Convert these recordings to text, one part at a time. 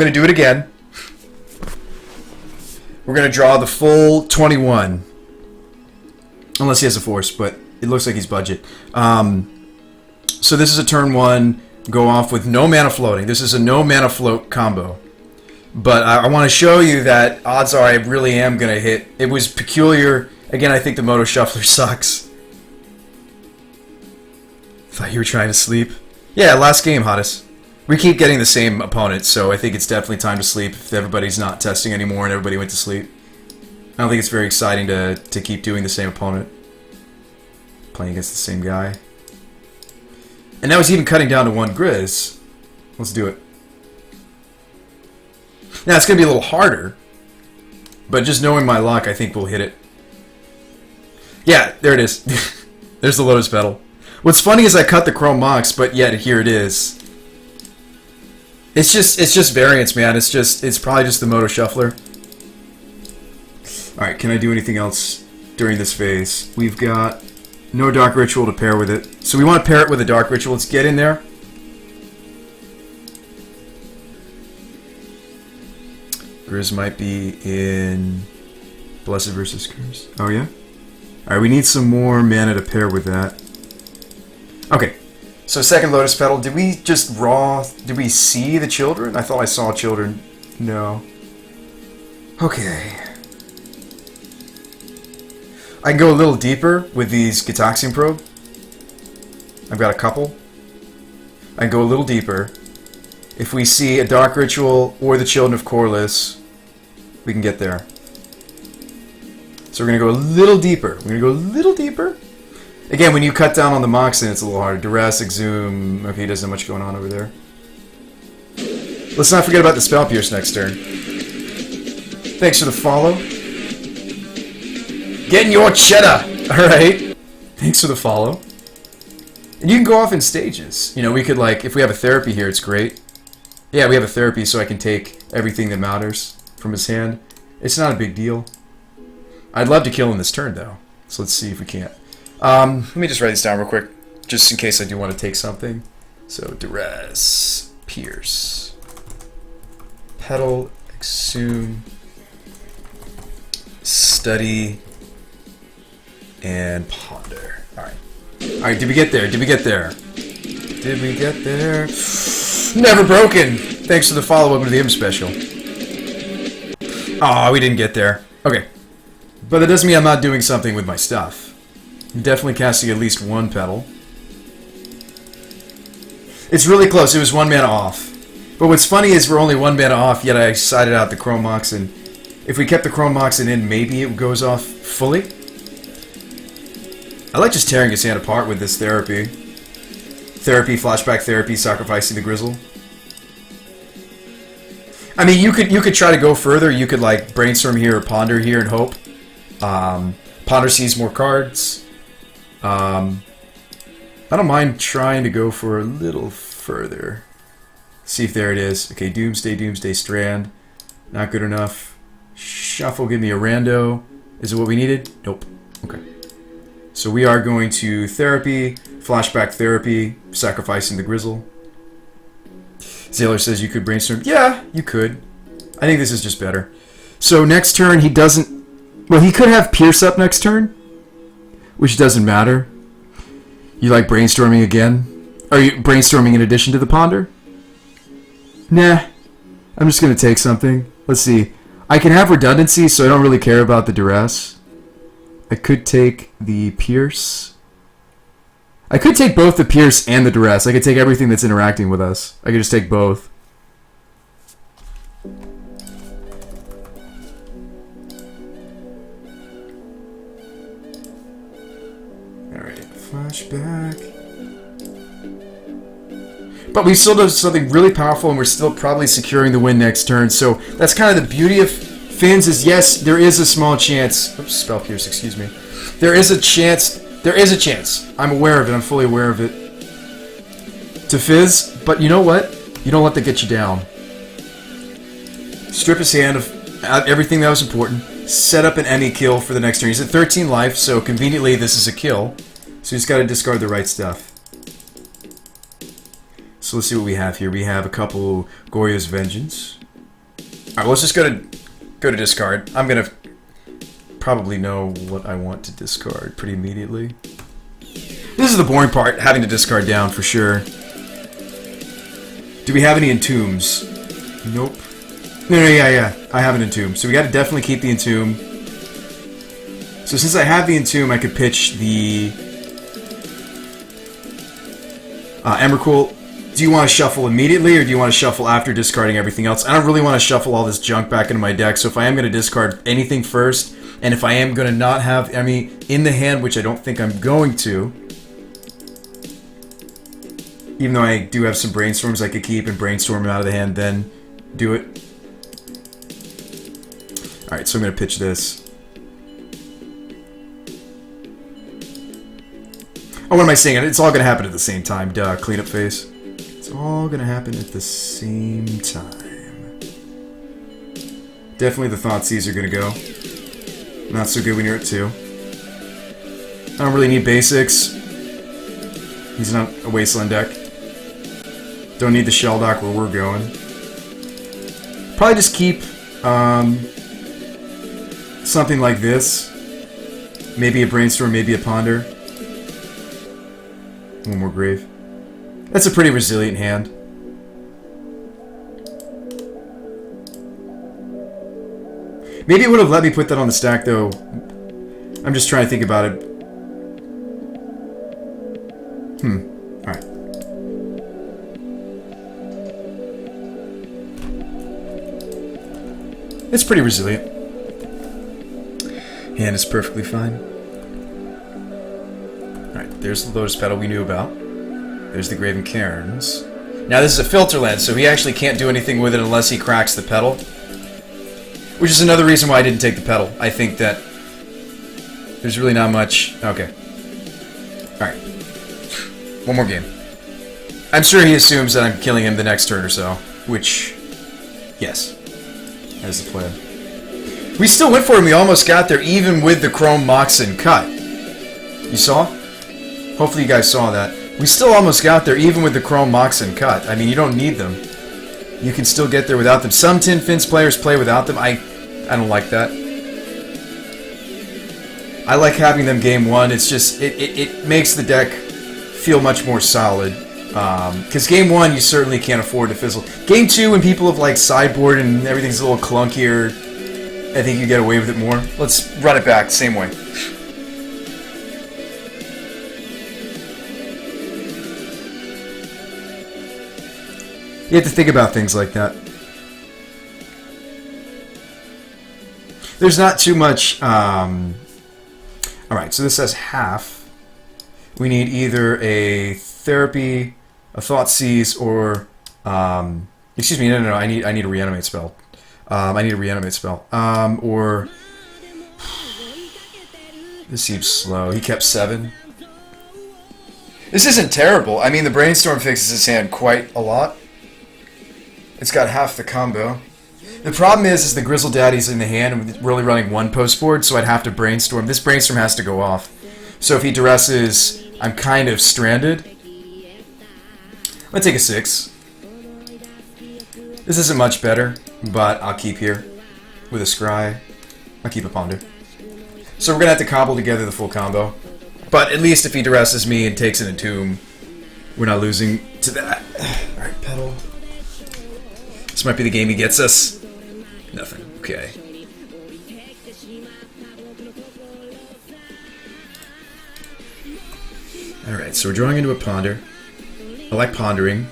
going to do it again. We're going to draw the full 21. Unless he has a force, but it looks like he's budget. So this is a turn 1. Go off with no mana floating. This is a no mana float combo. But I want to show you that odds are I really am going to hit. It was peculiar. Again, I think the Moto Shuffler sucks. Thought you were trying to sleep. Yeah, last game, hottest. We keep getting the same opponent, so I think it's definitely time to sleep if everybody's not testing anymore and everybody went to sleep. I don't think it's very exciting to keep doing the same opponent. Playing against the same guy. And now he's even cutting down to 1 Grizz. Let's do it. Now, it's going to be a little harder. But just knowing my luck, I think we'll hit it. Yeah, there it is. There's the Lotus Petal. What's funny is I cut the Chrome Mox, but yet here it is. It's just variance, man. It's probably just the Moto Shuffler. Alright, can I do anything else during this phase? We've got no Dark Ritual to pair with it. So we want to pair it with a Dark Ritual. Let's get in there. Grizz might be in Blessed versus Curse. Oh, yeah? Alright, we need some more mana to pair with that. Okay. So second Lotus Petal. Did we just raw... Did we see the children? I thought I saw children. No. Okay. I can go a little deeper with these Gitaxian Probe. I've got a couple. I can go a little deeper. If we see a Dark Ritual or the Children of Corliss, we can get there. So we're going to go a little deeper. We're going to go a little deeper. Again, when you cut down on the Moxen, it's a little harder. Duress, Exhume. Okay, he doesn't have much going on over there. Let's not forget about the Spell Pierce next turn. Thanks for the follow. Getting your cheddar! Alright. Thanks for the follow. And you can go off in stages. You know, we could, like, if we have a therapy here, it's great. Yeah, we have a therapy, so I can take everything that matters from his hand. It's not a big deal. I'd love to kill him this turn, though. So let's see if we can't. Let me just write this down real quick, just in case I do want to take something. So, Duress, Pierce, Petal, Exhume, Study, and Ponder. Alright. Alright, did we get there? Did we get there? Did we get there? Never broken! Thanks for the follow-up to the M special. Aw, we didn't get there. Okay. But that doesn't mean I'm not doing something with my stuff. I'm definitely casting at least 1 Petal. It's really close. It was 1 mana off. But what's funny is we're only 1 mana off, yet I sided out the Chrome Moxen. If we kept the Chrome Moxen in, maybe it goes off fully. I like just tearing his hand apart with this therapy. Therapy, flashback therapy, sacrificing the Grizzle. I mean, you could try to go further. You could, like, brainstorm here or ponder here and hope. Ponder sees more cards. I don't mind trying to go for a little further. See if there it is. Okay, Doomsday Strand. Not good enough. Shuffle, give me a rando. Is it what we needed? Nope. Okay. So we are going to Therapy, Flashback Therapy, sacrificing the Grizzle. Zaylor says you could brainstorm. Yeah, you could. I think this is just better. So next turn he doesn't... Well, he could have Pierce up next turn, which doesn't matter. You like brainstorming again? Are you brainstorming in addition to the Ponder? Nah. I'm just going to take something. Let's see. I can have redundancy, so I don't really care about the Duress. I could take the Pierce. I could take both the Pierce and the Duress. I could take everything that's interacting with us. I could just take both. Alright, flashback. But we still do something really powerful, and we're still probably securing the win next turn. So that's kind of the beauty of Fins is, yes, there is a small chance. Oops, Spell Pierce, excuse me. There is a chance. There is a chance. I'm aware of it. I'm fully aware of it. To Fizz, but you know what? You don't let that get you down. Strip his hand of everything that was important. Set up an any kill for the next turn. He's at 13 life, so conveniently this is a kill. So he's got to discard the right stuff. So let's see what we have here. We have a couple Gorya's Vengeance. Alright, let's just go to discard. I'm gonna probably know what I want to discard pretty immediately. This is the boring part, having to discard down for sure. Do we have any entombs? Nope. No, yeah. I have an entomb. So we gotta definitely keep the entomb. So since I have the entomb, I could pitch the Emrakul. Do you want to shuffle immediately, or do you want to shuffle after discarding everything else? I don't really want to shuffle all this junk back into my deck, so if I am going to discard anything first, and if I am going to not have Emmy in the hand, which I don't think I'm going to, even though I do have some brainstorms I could keep and brainstorm out of the hand, then do it. Alright, so I'm going to pitch this. Oh, what am I saying? It's all going to happen at the same time. Duh, cleanup phase. It's all going to happen at the same time. Definitely the Thoughtseize are going to go. Not so good when you're at 2. I don't really need basics. He's not a wasteland deck. Don't need the shell dock where we're going. Probably just keep something like this. Maybe a brainstorm, maybe a ponder. One more grave. That's a pretty resilient hand. Maybe it would have let me put that on the stack, though. I'm just trying to think about it. Alright. It's pretty resilient. Hand is perfectly fine. Alright, there's the Lotus Petal we knew about. There's the Graven Cairns. Now this is a filter land, so he actually can't do anything with it unless he cracks the petal. Which is another reason why I didn't take the petal. I think that there's really not much... Okay. Alright. One more game. I'm sure he assumes that I'm killing him the next turn or so. Which... Yes. That is the plan. We still went for him. We almost got there, even with the Chrome Moxen cut. You saw? Hopefully you guys saw that. We still almost got there, even with the Chrome Moxen cut. I mean, you don't need them. You can still get there without them. Some Tin Fins players play without them. I don't like that. I like having them game 1. It's just, it makes the deck feel much more solid. Because game 1, you certainly can't afford to fizzle. Game 2, when people have like sideboard and everything's a little clunkier, I think you get away with it more. Let's run it back, same way. You have to think about things like that. There's not too much... Alright, so this says half. We need either a therapy, a Thoughtseize, or... excuse me, no, I need a reanimate spell. I need a reanimate spell. Or... This seems slow. He kept 7. This isn't terrible. I mean, the Brainstorm fixes his hand quite a lot. It's got half the combo. The problem is the Grizzle Daddy's in the hand and we're really running 1 post board, so I'd have to brainstorm. This brainstorm has to go off. So if he duresses, I'm kind of stranded. I'm gonna take a 6. This isn't much better, but I'll keep here with a Scry. I'll keep a Ponder. So we're gonna have to cobble together the full combo. But at least if he duresses me and takes an Entomb, we're not losing to that. Alright, Petal. This might be the game he gets us. Nothing. Okay. Alright, so we're drawing into a Ponder. I like pondering.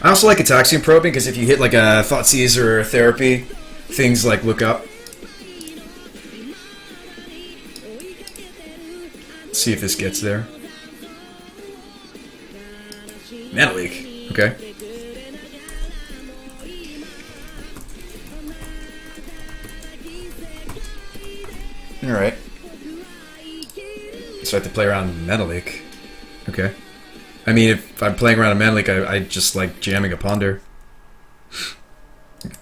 I also like Ataxian Probing, because if you hit like a Thoughtseize or a Therapy, things like look up. Let's see if this gets there. Mana Leak. Okay. Alright. So I have to play around Mana Leak. Okay. I mean, if I'm playing around a Mana Leak, I just like jamming a Ponder.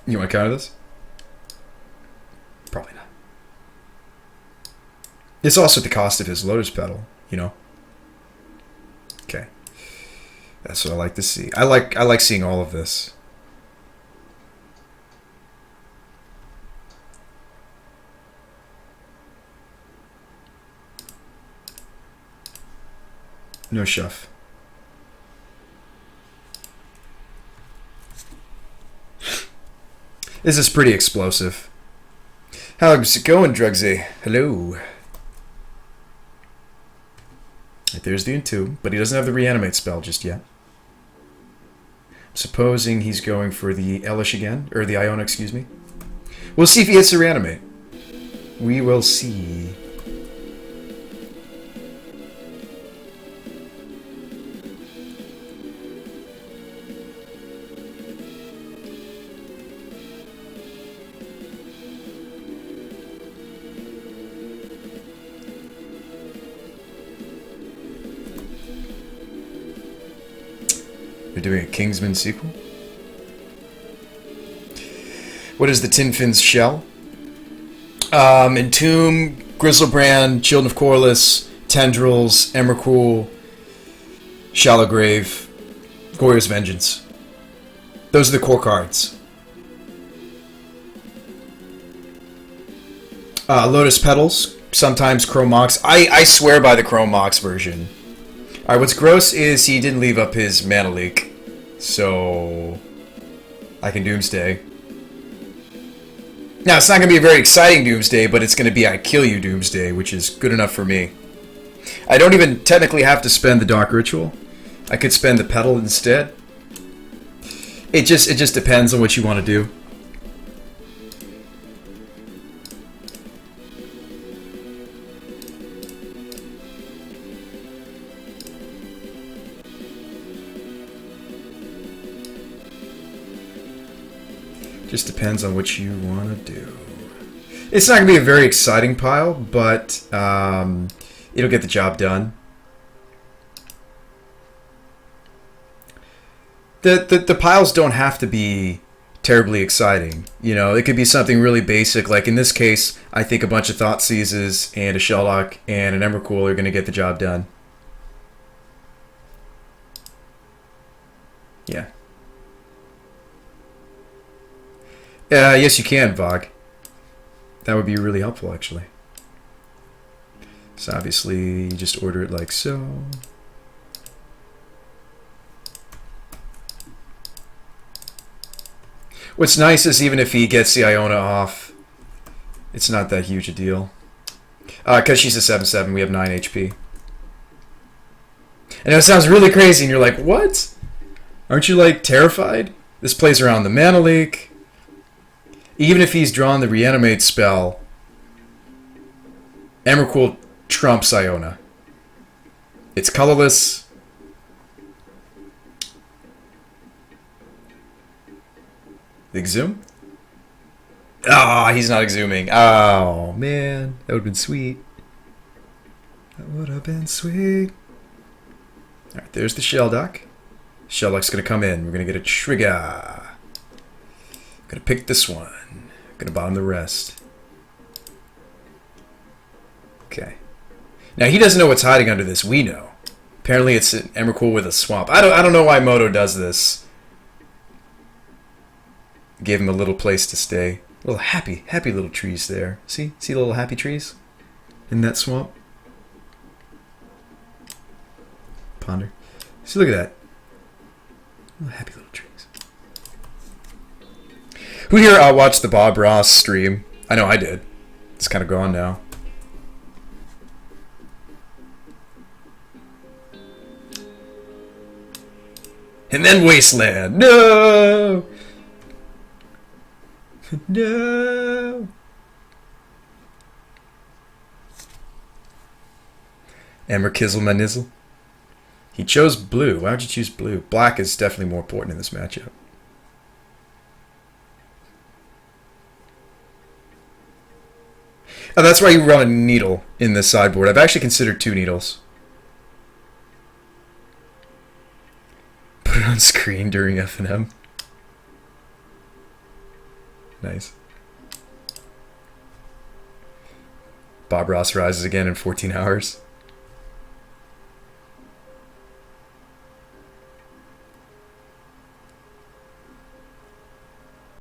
You want to counter this? Probably not. It's also at the cost of his Lotus Petal, you know? Okay. That's what I like to see. I like seeing all of this. No shove. This is pretty explosive. How's it going, Drugsy? Hello. Right, there's the Entomb, but he doesn't have the reanimate spell just yet. Supposing he's going for the Elish again, or the Iona, excuse me. We'll see if he hits the reanimate. We will see. They're doing a Kingsman sequel? What is the Tin Fins shell? Entomb, Grizzlebrand, Children of Corliss, Tendrils, Emrakul, Shallow Grave, Goyr's Vengeance. Those are the core cards. Lotus Petals, sometimes Chrome Mox. I swear by the Chrome Mox version. Alright, what's gross is he didn't leave up his Mana Leak. So I can Doomsday. Now, it's not going to be a very exciting Doomsday, but it's going to be I kill you Doomsday, which is good enough for me. I don't even technically have to spend the Dark Ritual. I could spend the Petal instead. It just depends on what you want to do. Just depends on what you want to do. It's not going to be a very exciting pile, but it'll get the job done. The piles don't have to be terribly exciting. You know, it could be something really basic. Like in this case, I think a bunch of Thoughtseizes and a Shelldock and an Emrakul are going to get the job done. Yeah. Yes, you can, Vog. That would be really helpful, actually. So obviously, you just order it like so. What's nice is even if he gets the Iona off, it's not that huge a deal. Because she's a 7/7, we have 9 HP. I know it sounds really crazy, and you're like, what? Aren't you, like, terrified? This plays around the Mana Leak. Even if he's drawn the Reanimate spell, Emrakul trumps Iona. It's colorless. Exhume? Ah, he's not exhuming. Oh, man. That would have been sweet. That would have been sweet. Alright, there's the Shelldock. Shelldock's going to come in. We're going to get a trigger. Gonna pick this one. Gonna bottom the rest. Okay. Now he doesn't know what's hiding under this. We know. Apparently it's an Emrakul with a swamp. I don't know why Moto does this. Gave him a little place to stay. Little happy little trees there. See the little happy trees in that swamp. Ponder. See, look at that. Little happy little trees. Who here watched the Bob Ross stream? I know I did. It's kind of gone now. And then Wasteland. No! No! Emmer Kizzle my nizzle. He chose blue. Why would you choose blue? Black is definitely more important in this matchup. Oh, that's why you run a needle in this sideboard. I've actually considered 2 needles. Put it on screen during F&M. Nice. Bob Ross rises again in 14 hours.